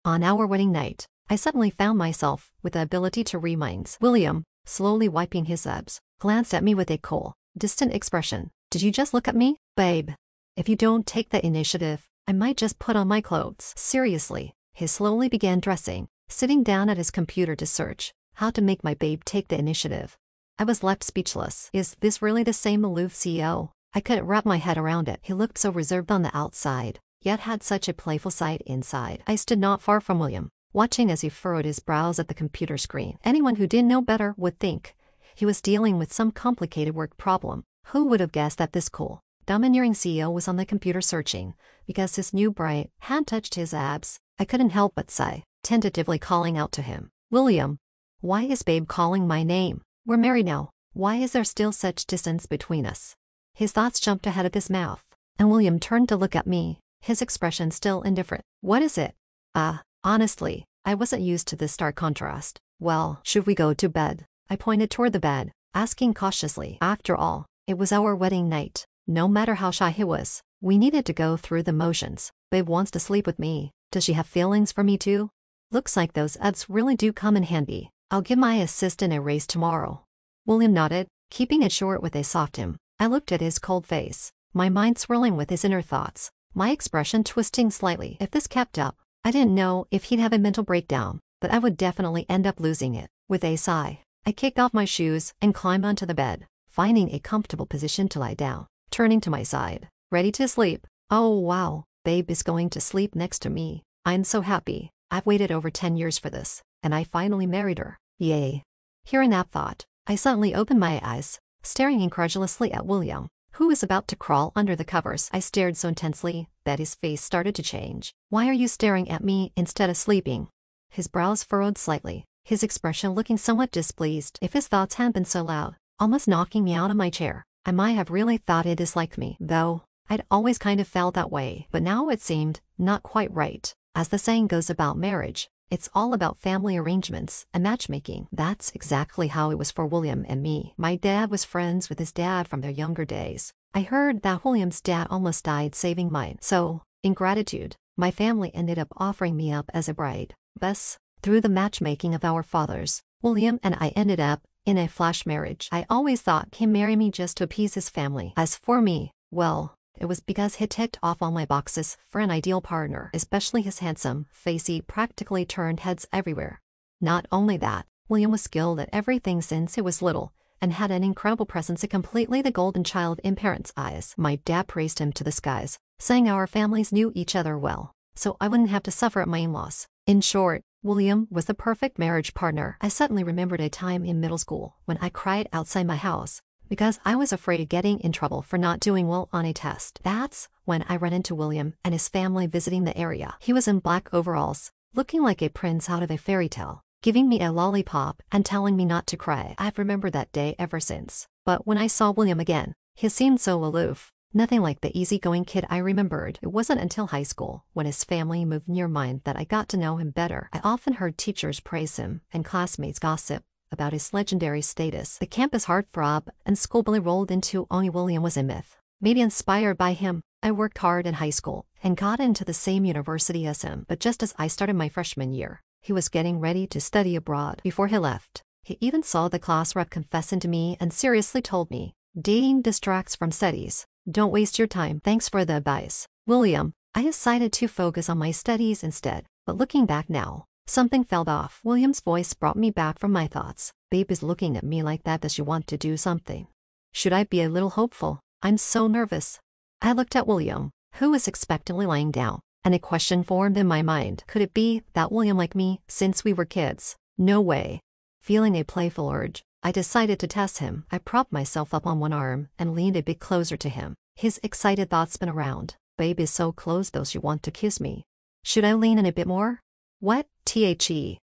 On our wedding night, I suddenly found myself with the ability to read minds. William, slowly wiping his abs, glanced at me with a cold, distant expression. Did you just look at me, babe? If you don't take the initiative, I might just put on my clothes. Seriously, he slowly began dressing, sitting down at his computer to search how to make my babe take the initiative. I was left speechless. Is this really the same aloof CEO? I couldn't wrap my head around it. He looked so reserved on the outside, yet had such a playful side inside. I stood not far from William, watching as he furrowed his brows at the computer screen. Anyone who didn't know better would think he was dealing with some complicated work problem. Who would have guessed that this cool, domineering CEO was on the computer searching because his new bride hand touched his abs? I couldn't help but sigh, tentatively calling out to him, William, why is babe calling my name? We're married now. Why is there still such distance between us? His thoughts jumped ahead of his mouth, and William turned to look at me, his expression still indifferent. What is it? Honestly, I wasn't used to this stark contrast. Well, should we go to bed? I pointed toward the bed, asking cautiously. After all, it was our wedding night. No matter how shy he was, we needed to go through the motions. Babe wants to sleep with me. Does she have feelings for me too? Looks like those abs really do come in handy. I'll give my assistant a raise tomorrow. William nodded, keeping it short with a soft him. I looked at his cold face, my mind swirling with his inner thoughts, my expression twisting slightly. If this kept up, I didn't know if he'd have a mental breakdown, but I would definitely end up losing it. With a sigh, I kicked off my shoes and climbed onto the bed, finding a comfortable position to lie down, turning to my side, ready to sleep. Oh wow, babe is going to sleep next to me. I'm so happy. I've waited over 10 years for this, and I finally married her. Yay. Hearing that thought, I suddenly opened my eyes, staring incredulously at William, who was about to crawl under the covers. I stared so intensely that his face started to change. Why are you staring at me instead of sleeping? His brows furrowed slightly, his expression looking somewhat displeased. If his thoughts hadn't been so loud, almost knocking me out of my chair, I might have really thought he disliked me, though I'd always kind of felt that way. But now it seemed not quite right. As the saying goes about marriage, it's all about family arrangements and matchmaking. That's exactly how it was for William and me. My dad was friends with his dad from their younger days. I heard that William's dad almost died saving mine. So, in gratitude, my family ended up offering me up as a bride. Thus, through the matchmaking of our fathers, William and I ended up in a flash marriage. I always thought he'd marry me just to appease his family. As for me, well, it was because he ticked off all my boxes for an ideal partner, especially his handsome face. He practically turned heads everywhere. Not only that, William was skilled at everything since he was little, and had an incredible presence, completely the golden child in parents' eyes. My dad praised him to the skies, saying our families knew each other well, so I wouldn't have to suffer at my in-laws. In short, William was the perfect marriage partner. I suddenly remembered a time in middle school when I cried outside my house because I was afraid of getting in trouble for not doing well on a test. That's when I ran into William and his family visiting the area. He was in black overalls, looking like a prince out of a fairy tale, giving me a lollipop and telling me not to cry. I've remembered that day ever since. But when I saw William again, he seemed so aloof, nothing like the easygoing kid I remembered. It wasn't until high school, when his family moved near mine, that I got to know him better. I often heard teachers praise him and classmates gossip about his legendary status. The campus heartthrob and school bully rolled into only William was a myth. Maybe inspired by him, I worked hard in high school and got into the same university as him. But just as I started my freshman year, he was getting ready to study abroad. Before he left, he even saw the class rep confessing to me and seriously told me, dating distracts from studies. Don't waste your time. Thanks for the advice, William. I decided to focus on my studies instead. But looking back now, something fell off. William's voice brought me back from my thoughts. Babe is looking at me like that. Does she want to do something? Should I be a little hopeful? I'm so nervous. I looked at William, who was expectantly lying down, and a question formed in my mind. Could it be that William liked me since we were kids? No way. Feeling a playful urge, I decided to test him. I propped myself up on one arm and leaned a bit closer to him. His excited thoughts spun around. Babe is so close, though she want to kiss me. Should I lean in a bit more? What?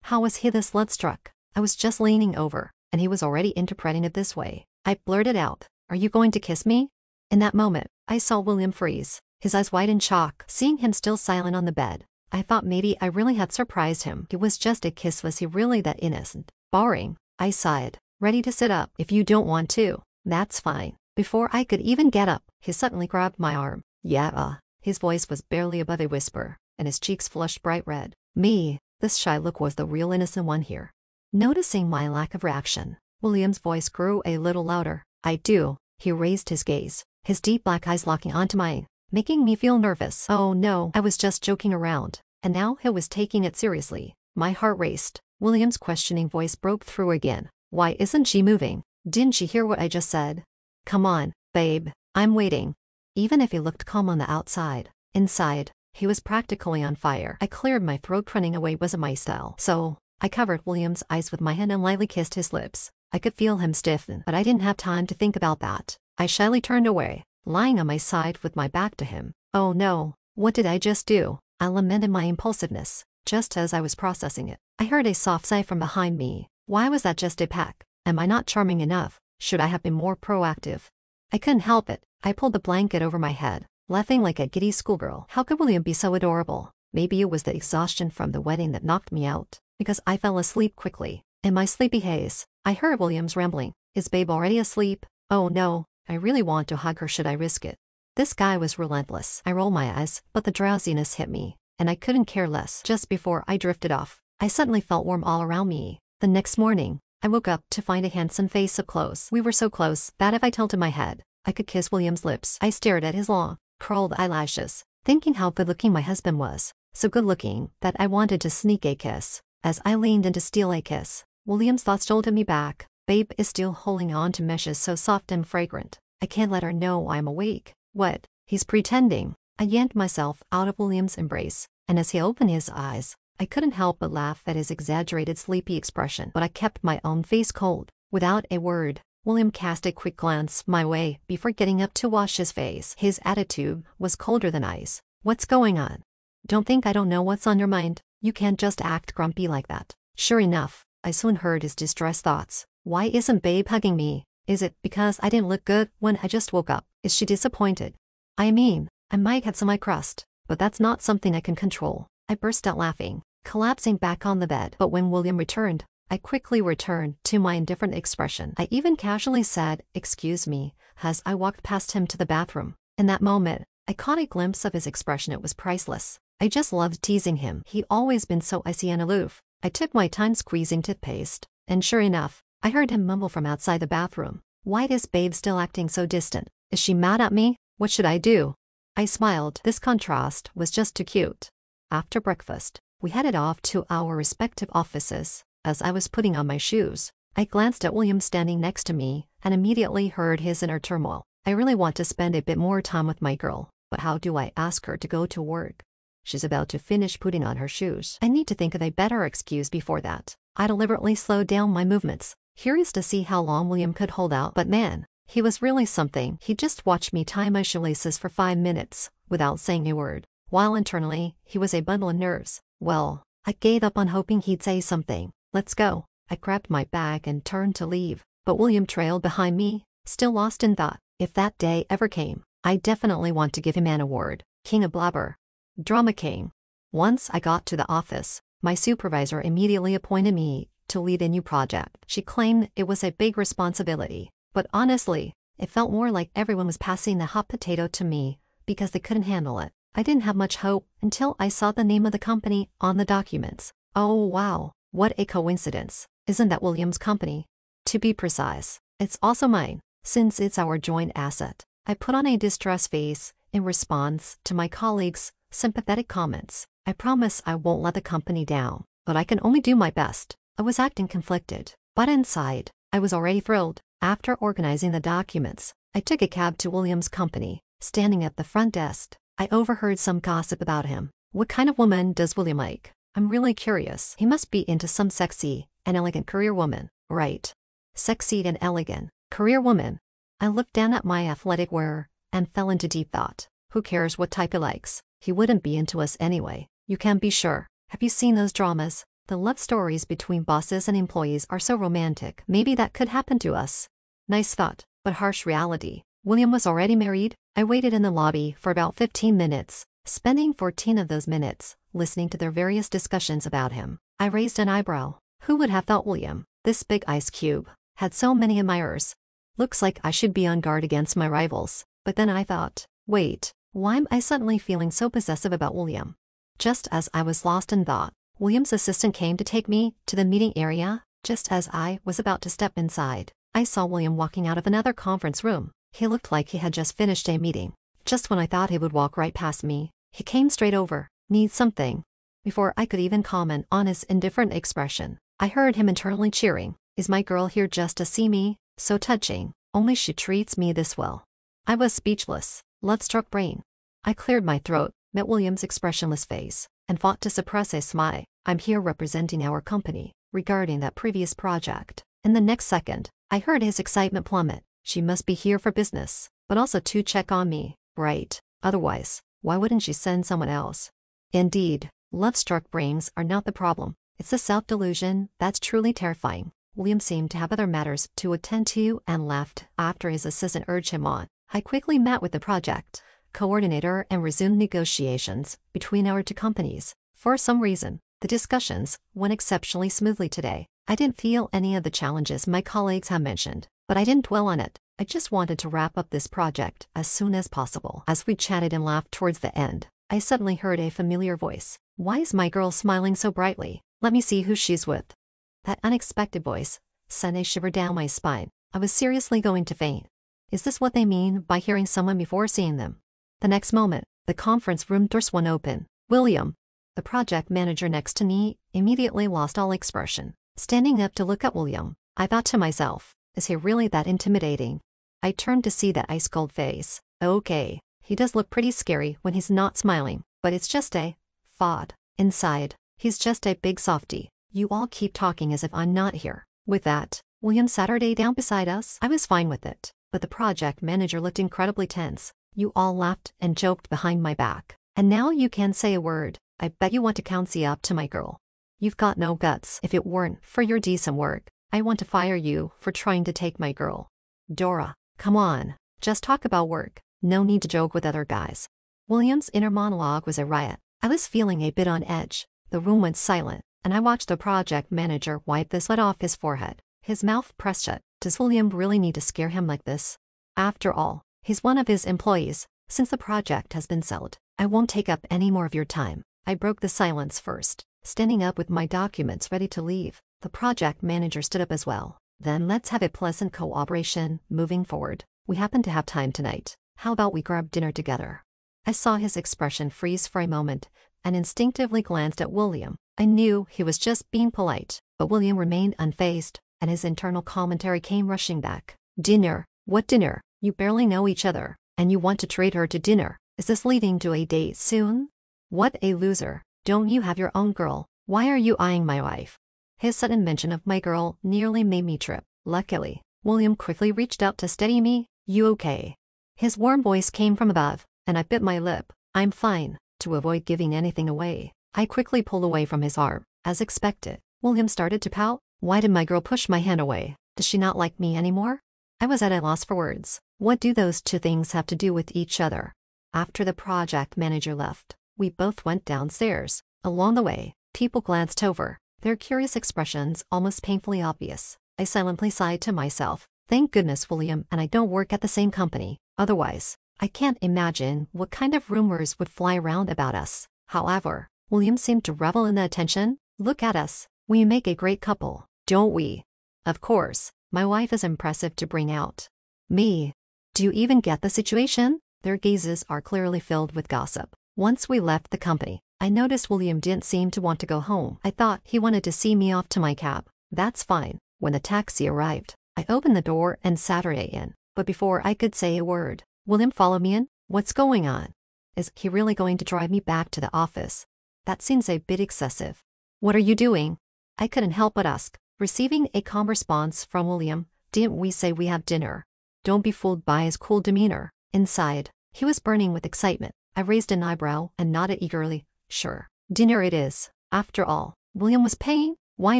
How was he this love-struck? I was just leaning over, and he was already interpreting it this way. I blurted out, "Are you going to kiss me?" In that moment, I saw William freeze, his eyes wide in shock. Seeing him still silent on the bed, I thought maybe I really had surprised him. It was just a kiss. Was he really that innocent? Boring. I sighed, ready to sit up. If you don't want to, that's fine. Before I could even get up, he suddenly grabbed my arm. Yeah, his voice was barely above a whisper, and his cheeks flushed bright red. Me, this shy look was the real innocent one here. Noticing my lack of reaction, William's voice grew a little louder. I do. He raised his gaze, his deep black eyes locking onto mine, making me feel nervous. Oh no, I was just joking around, and now he was taking it seriously. My heart raced. William's questioning voice broke through again. Why isn't she moving? Didn't she hear what I just said? Come on, babe, I'm waiting. Even if he looked calm on the outside, inside, he was practically on fire. I cleared my throat. Running away wasn't my style. So, I covered William's eyes with my hand and lightly kissed his lips. I could feel him stiffen, but I didn't have time to think about that. I shyly turned away, lying on my side with my back to him. Oh no, what did I just do? I lamented my impulsiveness. Just as I was processing it, I heard a soft sigh from behind me. Why was that just a peck? Am I not charming enough? Should I have been more proactive? I couldn't help it. I pulled the blanket over my head, laughing like a giddy schoolgirl. How could William be so adorable? Maybe it was the exhaustion from the wedding that knocked me out, because I fell asleep quickly. In my sleepy haze, I heard William's rambling. Is babe already asleep? Oh no, I really want to hug her. Should I risk it? This guy was relentless. I rolled my eyes, but the drowsiness hit me, and I couldn't care less. Just before I drifted off, I suddenly felt warm all around me. The next morning, I woke up to find a handsome face up close. We were so close that if I tilted my head, I could kiss William's lips. I stared at his long, curled eyelashes, thinking how good-looking my husband was. So good-looking that I wanted to sneak a kiss. As I leaned in to steal a kiss, William's thoughts jolted me back. Babe is still holding on to meshes so soft and fragrant. I can't let her know I'm awake. What? He's pretending. I yanked myself out of William's embrace, and as he opened his eyes, I couldn't help but laugh at his exaggerated sleepy expression. But I kept my own face cold. Without a word, William cast a quick glance my way before getting up to wash his face. His attitude was colder than ice. What's going on? Don't think I don't know what's on your mind. You can't just act grumpy like that. Sure enough, I soon heard his distressed thoughts. Why isn't babe hugging me? Is it because I didn't look good when I just woke up? Is she disappointed? I mean, I might have some eye crust, but that's not something I can control. I burst out laughing, collapsing back on the bed. But when William returned, I quickly returned to my indifferent expression. I even casually said, "Excuse me," as I walked past him to the bathroom. In that moment, I caught a glimpse of his expression. It was priceless. I just loved teasing him. He'd always been so icy and aloof. I took my time squeezing toothpaste, and sure enough, I heard him mumble from outside the bathroom. Why is babe still acting so distant? Is she mad at me? What should I do? I smiled. This contrast was just too cute. After breakfast, we headed off to our respective offices. As I was putting on my shoes, I glanced at William standing next to me and immediately heard his inner turmoil. I really want to spend a bit more time with my girl, but how do I ask her to go to work? She's about to finish putting on her shoes. I need to think of a better excuse before that. I deliberately slowed down my movements, curious to see how long William could hold out. But man, he was really something. He just watched me tie my shoelaces for 5 minutes, without saying a word, while internally, he was a bundle of nerves. Well, I gave up on hoping he'd say something. Let's go. I grabbed my bag and turned to leave, but William trailed behind me, still lost in thought. If that day ever came, I definitely want to give him an award. King of Blabber. Drama King. Once I got to the office, my supervisor immediately appointed me to lead a new project. She claimed it was a big responsibility, but honestly, it felt more like everyone was passing the hot potato to me because they couldn't handle it. I didn't have much hope until I saw the name of the company on the documents. Oh wow, what a coincidence. Isn't that William's company? To be precise, it's also mine, since it's our joint asset. I put on a distressed face in response to my colleagues' sympathetic comments. I promise I won't let the company down, but I can only do my best. I was acting conflicted, but inside, I was already thrilled. After organizing the documents, I took a cab to William's company. Standing at the front desk, I overheard some gossip about him. What kind of woman does William like? I'm really curious. He must be into some sexy and elegant career woman, right? Sexy and elegant career woman. I looked down at my athletic wear and fell into deep thought. Who cares what type he likes? He wouldn't be into us anyway. You can be sure. Have you seen those dramas? The love stories between bosses and employees are so romantic. Maybe that could happen to us. Nice thought, but harsh reality. William was already married. I waited in the lobby for about 15 minutes, spending 14 of those minutes listening to their various discussions about him. I raised an eyebrow. Who would have thought William, this big ice cube, had so many admirers? Looks like I should be on guard against my rivals. But then I thought, wait, why am I suddenly feeling so possessive about William? Just as I was lost in thought, William's assistant came to take me to the meeting area. Just as I was about to step inside, I saw William walking out of another conference room. He looked like he had just finished a meeting. Just when I thought he would walk right past me, he came straight over. Need something? Before I could even comment on his indifferent expression, I heard him internally cheering. Is my girl here just to see me? So touching. Only she treats me this well. I was speechless. Love-struck brain. I cleared my throat, met William's expressionless face, and fought to suppress a smile. I'm here representing our company regarding that previous project. In the next second, I heard his excitement plummet. She must be here for business, but also to check on me, right? Otherwise, why wouldn't she send someone else? Indeed, love-struck brains are not the problem. It's the self-delusion that's truly terrifying. William seemed to have other matters to attend to and left after his assistant urged him on. I quickly met with the project coordinator and resumed negotiations between our two companies. For some reason, the discussions went exceptionally smoothly today. I didn't feel any of the challenges my colleagues had mentioned, but I didn't dwell on it. I just wanted to wrap up this project as soon as possible. As we chatted and laughed towards the end, I suddenly heard a familiar voice. Why is my girl smiling so brightly? Let me see who she's with. That unexpected voice sent a shiver down my spine. I was seriously going to faint. Is this what they mean by hearing someone before seeing them? The next moment, the conference room door swung open. William, the project manager next to me, immediately lost all expression. Standing up to look at William, I thought to myself, is he really that intimidating? I turned to see that ice-cold face. Okay, he does look pretty scary when he's not smiling, but it's just a facade. Inside, he's just a big softie. You all keep talking as if I'm not here. With that, William Saturday down beside us. I was fine with it, but the project manager looked incredibly tense. You all laughed and joked behind my back. And now you can't say a word. I bet you want to county up to my girl. You've got no guts. If it weren't for your decent work, I want to fire you for trying to take my girl. Dora, come on. Just talk about work. No need to joke with other guys. William's inner monologue was a riot. I was feeling a bit on edge. The room went silent, and I watched the project manager wipe the sweat off his forehead. His mouth pressed shut. Does William really need to scare him like this? After all, he's one of his employees. Since the project has been sold, I won't take up any more of your time. I broke the silence first, standing up with my documents ready to leave. The project manager stood up as well. Then let's have a pleasant cooperation moving forward. We happen to have time tonight. How about we grab dinner together? I saw his expression freeze for a moment and instinctively glanced at William. I knew he was just being polite, but William remained unfazed, and his internal commentary came rushing back. Dinner? What dinner? You barely know each other, and you want to treat her to dinner. Is this leading to a date soon? What a loser. Don't you have your own girl? Why are you eyeing my wife? His sudden mention of my girl nearly made me trip. Luckily, William quickly reached out to steady me. You okay? His warm voice came from above, and I bit my lip. I'm fine. To avoid giving anything away, I quickly pulled away from his arm. As expected, William started to pout. Why did my girl push my hand away? Does she not like me anymore? I was at a loss for words. What do those two things have to do with each other? After the project manager left, we both went downstairs. Along the way, people glanced over, their curious expressions almost painfully obvious. I silently sighed to myself. Thank goodness William and I don't work at the same company. Otherwise, I can't imagine what kind of rumors would fly around about us. However, William seemed to revel in the attention. Look at us. We make a great couple, don't we? Of course, my wife is impressive to bring out. Me. Do you even get the situation? Their gazes are clearly filled with gossip. Once we left the company, I noticed William didn't seem to want to go home. I thought he wanted to see me off to my cab. That's fine. When the taxi arrived, I opened the door and Saturday in. But before I could say a word, William followed me in. What's going on? Is he really going to drive me back to the office? That seems a bit excessive. What are you doing? I couldn't help but ask, receiving a calm response from William. Didn't we say we have dinner? Don't be fooled by his cool demeanor. Inside, he was burning with excitement. I raised an eyebrow and nodded eagerly. Sure, dinner it is. After all, William was paying. Why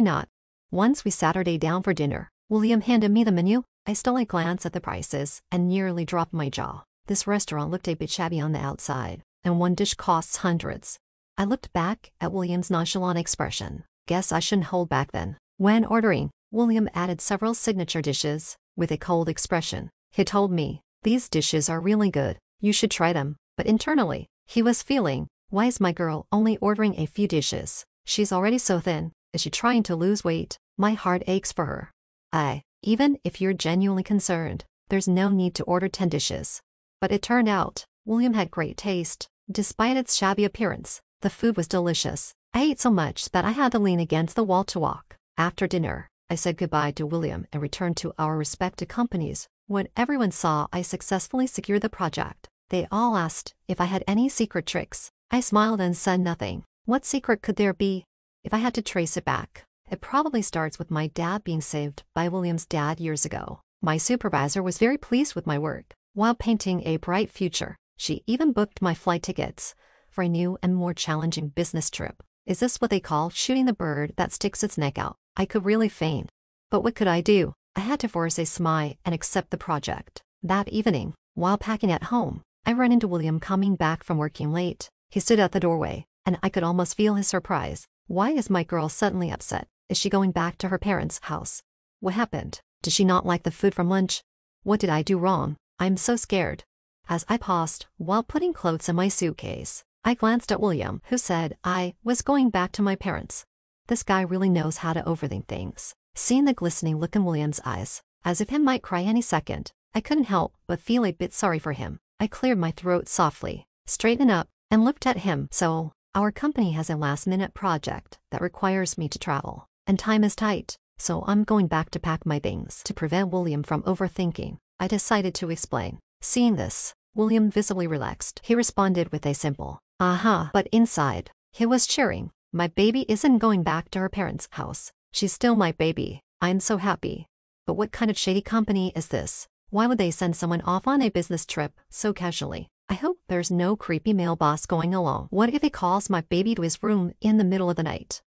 not? Once we Saturday down for dinner, William handed me the menu. I stole a glance at the prices and nearly dropped my jaw. This restaurant looked a bit shabby on the outside, and one dish costs hundreds. I looked back at William's nonchalant expression. Guess I shouldn't hold back then. When ordering, William added several signature dishes with a cold expression. He told me, these dishes are really good. You should try them. But internally, he was feeling, why is my girl only ordering a few dishes? She's already so thin. Is she trying to lose weight? My heart aches for her. Even if you're genuinely concerned, there's no need to order 10 dishes. But it turned out, William had great taste. Despite its shabby appearance, the food was delicious. I ate so much that I had to lean against the wall to walk. After dinner, I said goodbye to William and returned to our respective companies. When everyone saw I successfully secured the project, they all asked if I had any secret tricks. I smiled and said nothing. What secret could there be? If I had to trace it back, it probably starts with my dad being saved by William's dad years ago. My supervisor was very pleased with my work. While painting a bright future, she even booked my flight tickets for a new and more challenging business trip. Is this what they call shooting the bird that sticks its neck out? I could really faint. But what could I do? I had to force a smile and accept the project. That evening, while packing at home, I ran into William coming back from working late. He stood at the doorway, and I could almost feel his surprise. Why is my girl suddenly upset? Is she going back to her parents' house? What happened? Did she not like the food from lunch? What did I do wrong? I'm so scared. As I paused, while putting clothes in my suitcase, I glanced at William, who said I was going back to my parents. This guy really knows how to overthink things. Seeing the glistening look in William's eyes, as if he might cry any second, I couldn't help but feel a bit sorry for him. I cleared my throat softly, straightened up, and looked at him. So, our company has a last-minute project that requires me to travel, and time is tight, so I'm going back to pack my things. To prevent William from overthinking, I decided to explain. Seeing this, William visibly relaxed. He responded with a simple, but inside, he was cheering. My baby isn't going back to her parents' house. She's still my baby. I'm so happy. But what kind of shady company is this? Why would they send someone off on a business trip so casually? I hope there's no creepy male boss going along. What if he calls my baby to his room in the middle of the night?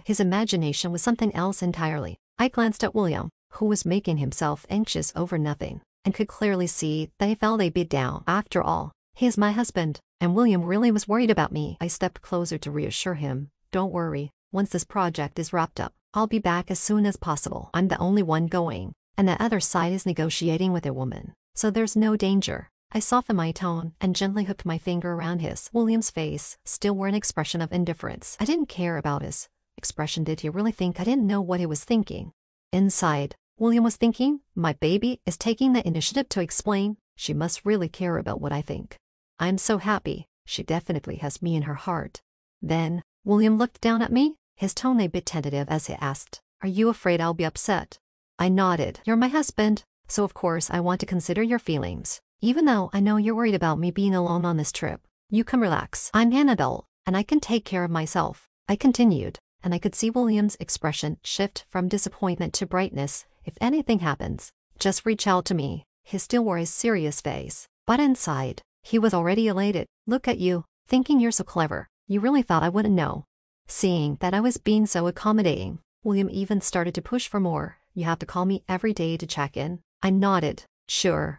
His imagination was something else entirely. I glanced at William, who was making himself anxious over nothing, and could clearly see that he felt a bit down. After all, he is my husband, and William really was worried about me. I stepped closer to reassure him. Don't worry, once this project is wrapped up, I'll be back as soon as possible. I'm the only one going, and the other side is negotiating with a woman, so there's no danger. I softened my tone and gently hooked my finger around his. William's face still wore an expression of indifference. I didn't care about his expression. Did he really think I didn't know what he was thinking? Inside, William was thinking, my baby is taking the initiative to explain. She must really care about what I think. I'm so happy. She definitely has me in her heart. Then, William looked down at me, his tone a bit tentative as he asked, are you afraid I'll be upset? I nodded. You're my husband, so of course I want to consider your feelings. Even though I know you're worried about me being alone on this trip, you can relax. I'm an adult, and I can take care of myself. I continued, and I could see William's expression shift from disappointment to brightness. If anything happens, just reach out to me. He still wore a serious face, but inside, he was already elated. Look at you, thinking you're so clever. You really thought I wouldn't know. Seeing that I was being so accommodating, William even started to push for more. You have to call me every day to check in. I nodded. Sure.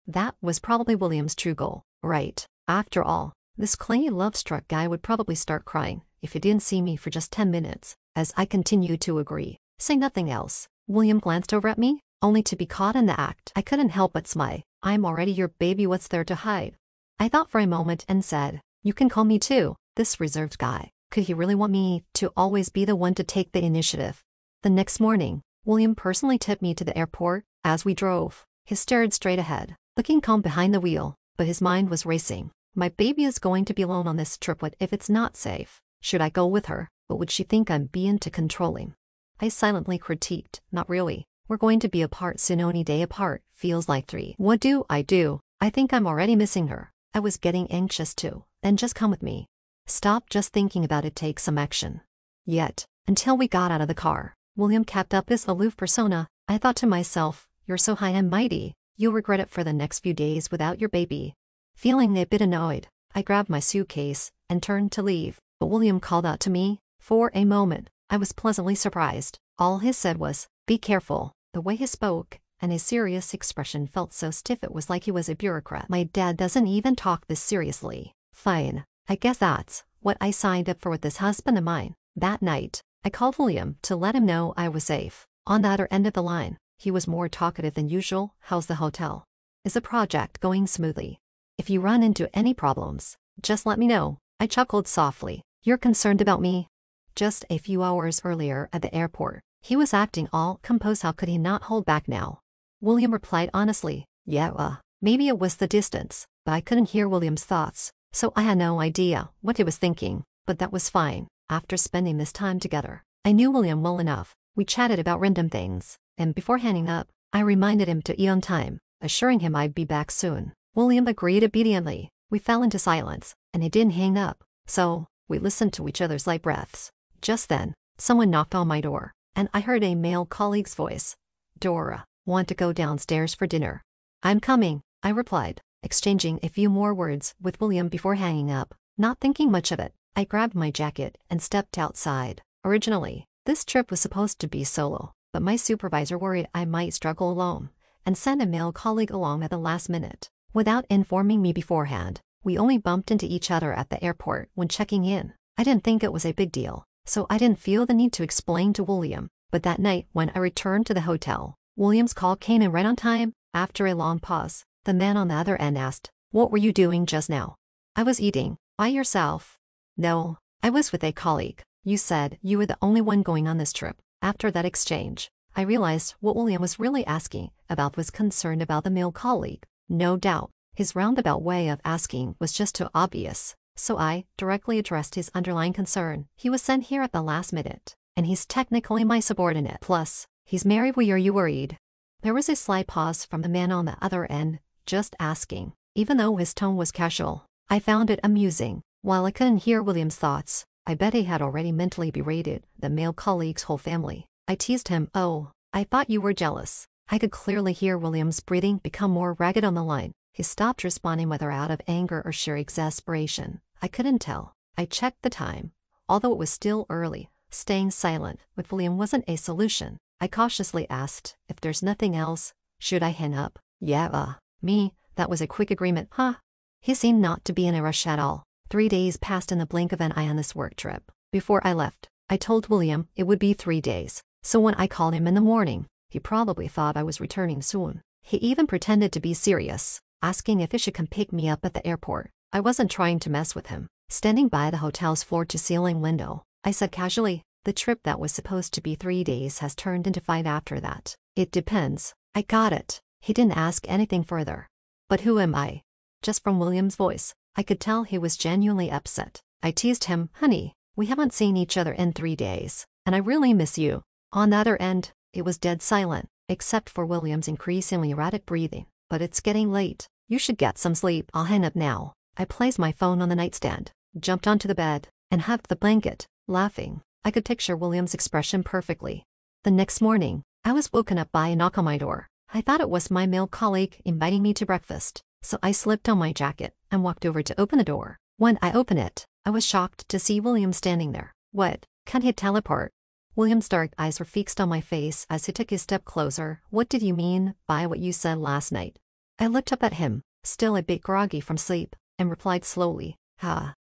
That was probably William's true goal, right? After all, this clingy love-struck guy would probably start crying if he didn't see me for just 10 minutes. As I continued to agree, say nothing else, William glanced over at me, only to be caught in the act. I couldn't help but smile. I'm already your baby, what's there to hide? I thought for a moment and said, you can call me too. This reserved guy, could he really want me to always be the one to take the initiative? The next morning, William personally tipped me to the airport. As we drove, he stared straight ahead, looking calm behind the wheel, but his mind was racing. My baby is going to be alone on this trip. What if it's not safe? Should I go with her? But would she think I'm being too controlling? I silently critiqued, not really. We're going to be apart soon. Only day apart feels like 3. What do? I think I'm already missing her. I was getting anxious too. Then just come with me. Stop just thinking about it, take some action. Yet, until we got out of the car, William kept up his aloof persona. I thought to myself, you're so high and mighty, you'll regret it for the next few days without your baby. Feeling a bit annoyed, I grabbed my suitcase and turned to leave, but William called out to me. For a moment, I was pleasantly surprised. All he said was, be careful. The way he spoke, and his serious expression felt so stiff it was like he was a bureaucrat. My dad doesn't even talk this seriously. Fine, I guess that's what I signed up for with this husband of mine. That night, I called William to let him know I was safe. On the other end of the line, he was more talkative than usual. How's the hotel? Is the project going smoothly? If you run into any problems, just let me know. I chuckled softly. You're concerned about me? just a few hours earlier at the airport. He was acting all composed. How could he not hold back now? William replied honestly, yeah, maybe it was the distance, but I couldn't hear William's thoughts, so I had no idea what he was thinking, but that was fine. After spending this time together, I knew William well enough. We chatted about random things, and before hanging up, I reminded him to eat on time, assuring him I'd be back soon. William agreed obediently. We fell into silence, and he didn't hang up, so we listened to each other's light breaths. Just then, someone knocked on my door, and I heard a male colleague's voice. Dora, want to go downstairs for dinner? I'm coming, I replied, exchanging a few more words with William before hanging up. Not thinking much of it, I grabbed my jacket and stepped outside. Originally, this trip was supposed to be solo, but my supervisor worried I might struggle alone, and sent a male colleague along at the last minute. Without informing me beforehand, we only bumped into each other at the airport when checking in. I didn't think it was a big deal, so I didn't feel the need to explain to William. But that night, when I returned to the hotel, William's call came in right on time. After a long pause, the man on the other end asked, "What were you doing just now?" "I was eating." "By yourself?" "No, I was with a colleague." "You said you were the only one going on this trip." After that exchange, I realized what William was really asking about was concerned about the male colleague. No doubt, his roundabout way of asking was just too obvious, so I directly addressed his underlying concern. He was sent here at the last minute, and he's technically my subordinate. Plus, he's married. Why are you worried? There was a slight pause from the man on the other end, just asking. Even though his tone was casual, I found it amusing. While I couldn't hear William's thoughts, I bet he had already mentally berated the male colleague's whole family. I teased him, "Oh, I thought you were jealous." I could clearly hear William's breathing become more ragged on the line. He stopped responding, whether out of anger or sheer exasperation. I couldn't tell. I checked the time. Although it was still early, staying silent with William wasn't a solution. I cautiously asked, "If there's nothing else, should I hang up?" "Yeah, me." That was a quick agreement. "Huh?" He seemed not to be in a rush at all. 3 days passed in the blink of an eye on this work trip. Before I left, I told William it would be 3 days, so when I called him in the morning, he probably thought I was returning soon. He even pretended to be serious, asking if he should come pick me up at the airport. I wasn't trying to mess with him. Standing by the hotel's floor-to-ceiling window, I said casually, "The trip that was supposed to be 3 days has turned into 5 after that." "It depends." I got it. He didn't ask anything further. "But who am I?" Just from William's voice, I could tell he was genuinely upset. I teased him, "Honey, we haven't seen each other in 3 days, and I really miss you." On the other end, it was dead silent, except for William's increasingly erratic breathing. "But it's getting late. You should get some sleep." "I'll hang up now." I placed my phone on the nightstand, jumped onto the bed, and hugged the blanket, laughing. I could picture William's expression perfectly. The next morning, I was woken up by a knock on my door. I thought it was my male colleague inviting me to breakfast, so I slipped on my jacket and walked over to open the door. When I opened it, I was shocked to see William standing there. "What? Can't he teleport?" William's dark eyes were fixed on my face as he took a step closer. "What did you mean by what you said last night?" I looked up at him, still a bit groggy from sleep, and replied slowly,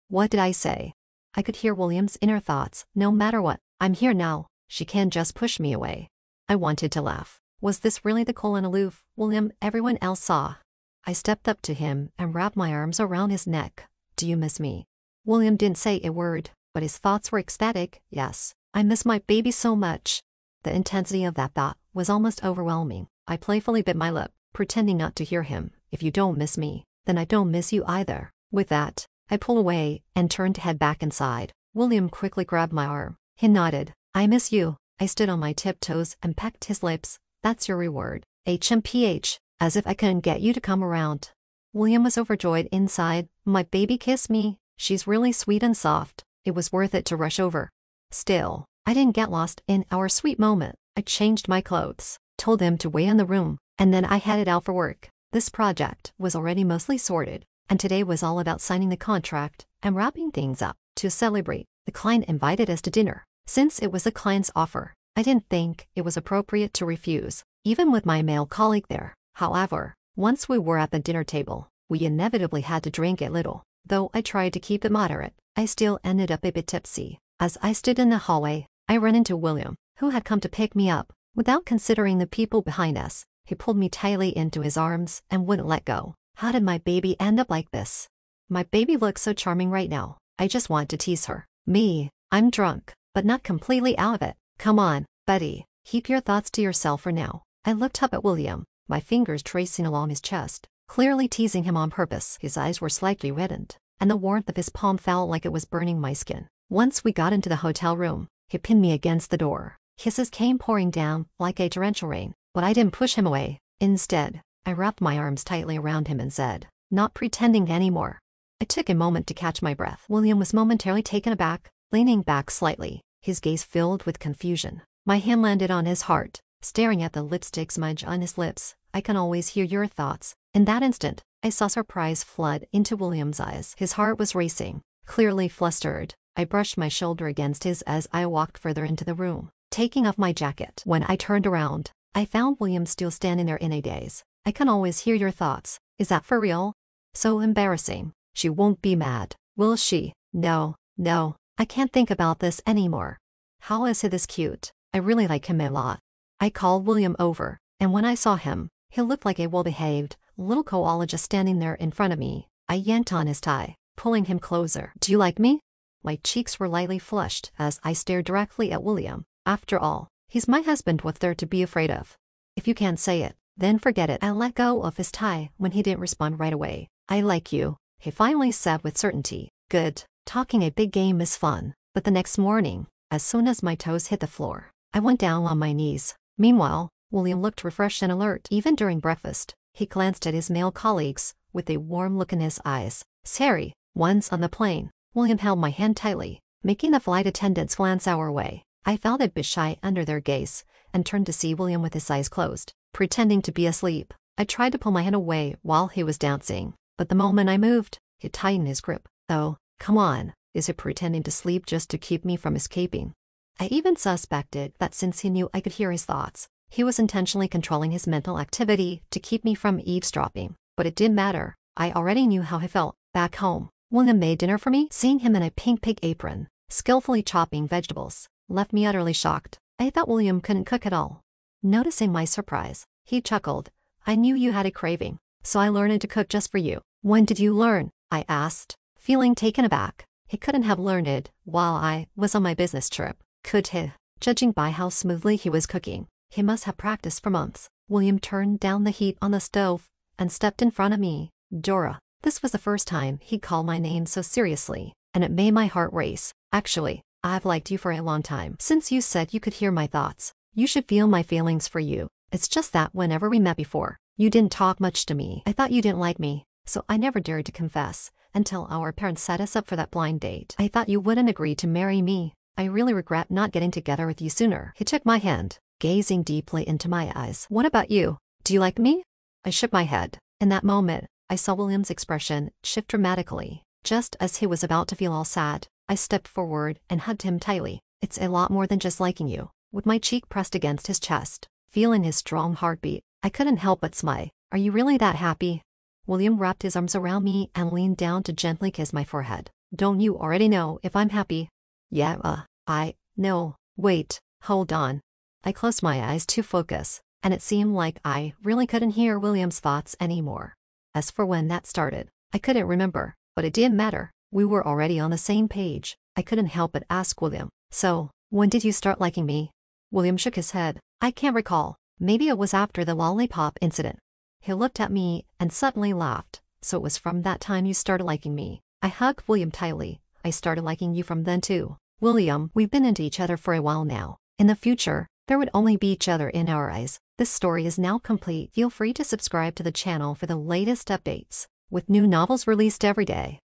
"What did I say?" I could hear William's inner thoughts. "No matter what, I'm here now. She can't just push me away." I wanted to laugh. Was this really the cool and aloof William everyone else saw? I stepped up to him and wrapped my arms around his neck. "Do you miss me?" William didn't say a word, but his thoughts were ecstatic. "Yes, I miss my baby so much." The intensity of that thought was almost overwhelming. I playfully bit my lip, pretending not to hear him. "If you don't miss me, then I don't miss you either." With that, I pulled away and turned to head back inside. William quickly grabbed my arm. He nodded. "I miss you." I stood on my tiptoes and pecked his lips. "That's your reward." HMPH, as if I couldn't get you to come around. William was overjoyed inside. "My baby kissed me. She's really sweet and soft." It was worth it to rush over. Still, I didn't get lost in our sweet moment. I changed my clothes, told him to wait in the room, and then I headed out for work. This project was already mostly sorted, and today was all about signing the contract and wrapping things up. To celebrate, the client invited us to dinner. Since it was the client's offer, I didn't think it was appropriate to refuse, even with my male colleague there. However, once we were at the dinner table, we inevitably had to drink a little. Though I tried to keep it moderate, I still ended up a bit tipsy. As I stood in the hallway, I ran into William, who had come to pick me up. Without considering the people behind us, he pulled me tightly into his arms and wouldn't let go. "How did my baby end up like this?" "My baby looks so charming right now. I just want to tease her." "Me, I'm drunk." but not completely out of it. Come on, buddy, keep your thoughts to yourself for now. I looked up at William, my fingers tracing along his chest, clearly teasing him on purpose. His eyes were slightly reddened, and the warmth of his palm felt like it was burning my skin. Once we got into the hotel room, he pinned me against the door. Kisses came pouring down like a torrential rain, but I didn't push him away. Instead, I wrapped my arms tightly around him and said, "Not pretending anymore." I took a moment to catch my breath. William was momentarily taken aback, leaning back slightly, his gaze filled with confusion. My hand landed on his heart, staring at the lipstick smudge on his lips. "I can always hear your thoughts." In that instant, I saw surprise flood into William's eyes. His heart was racing, clearly flustered. I brushed my shoulder against his as I walked further into the room, taking off my jacket. When I turned around, I found William still standing there in a daze. "I can always hear your thoughts. Is that for real? So embarrassing." "She won't be mad, will she?" No, I can't think about this anymore. How is he this cute? I really like him a lot." I called William over, and when I saw him, he looked like a well-behaved little koala just standing there in front of me. I yanked on his tie, pulling him closer. "Do you like me?" My cheeks were lightly flushed as I stared directly at William. After all, he's my husband. What's there to be afraid of? If you can't say it, then forget it. I let go of his tie when he didn't respond right away. "I like you," he finally said with certainty. "Good. Talking a big game is fun." But the next morning, as soon as my toes hit the floor, I went down on my knees. Meanwhile, William looked refreshed and alert. Even during breakfast, he glanced at his male colleagues with a warm look in his eyes. "Harry." Once on the plane, William held my hand tightly, making the flight attendants glance our way. I felt a bit shy under their gaze and turned to see William with his eyes closed, pretending to be asleep. I tried to pull my hand away while he was dancing, but the moment I moved, he tightened his grip. "Oh, come on, is he pretending to sleep just to keep me from escaping?" I even suspected that since he knew I could hear his thoughts, he was intentionally controlling his mental activity to keep me from eavesdropping. But it didn't matter. I already knew how he felt. Back home, William made dinner for me. Seeing him in a pink pig apron, skillfully chopping vegetables, left me utterly shocked. I thought William couldn't cook at all. Noticing my surprise, he chuckled. "I knew you had a craving, so I learned to cook just for you." "When did you learn?" I asked, feeling taken aback. He couldn't have learned it while I was on my business trip, could he? Judging by how smoothly he was cooking, he must have practiced for months. William turned down the heat on the stove and stepped in front of me. "Dora." This was the first time he'd called my name so seriously, and it made my heart race. "Actually, I've liked you for a long time. Since you said you could hear my thoughts, you should feel my feelings for you. It's just that whenever we met before, you didn't talk much to me. I thought you didn't like me, so I never dared to confess until our parents set us up for that blind date. I thought you wouldn't agree to marry me. I really regret not getting together with you sooner." He took my hand, gazing deeply into my eyes. "What about you? Do you like me?" I shook my head. In that moment, I saw William's expression shift dramatically. Just as he was about to feel all sad, I stepped forward and hugged him tightly. "It's a lot more than just liking you." With my cheek pressed against his chest, feeling his strong heartbeat, I couldn't help but smile. "Are you really that happy?" William wrapped his arms around me and leaned down to gently kiss my forehead. "Don't you already know if I'm happy?" "Yeah, no, wait, hold on." I closed my eyes to focus, and it seemed like I really couldn't hear William's thoughts anymore. As for when that started, I couldn't remember, but it didn't matter. We were already on the same page. I couldn't help but ask William, "So, when did you start liking me?" William shook his head. "I can't recall. Maybe it was after the lollipop incident." He looked at me and suddenly laughed. "So it was from that time you started liking me." I hugged William tightly. "I started liking you from then too. William, we've been into each other for a while now. In the future, there would only be each other in our eyes." This story is now complete. Feel free to subscribe to the channel for the latest updates, with new novels released every day.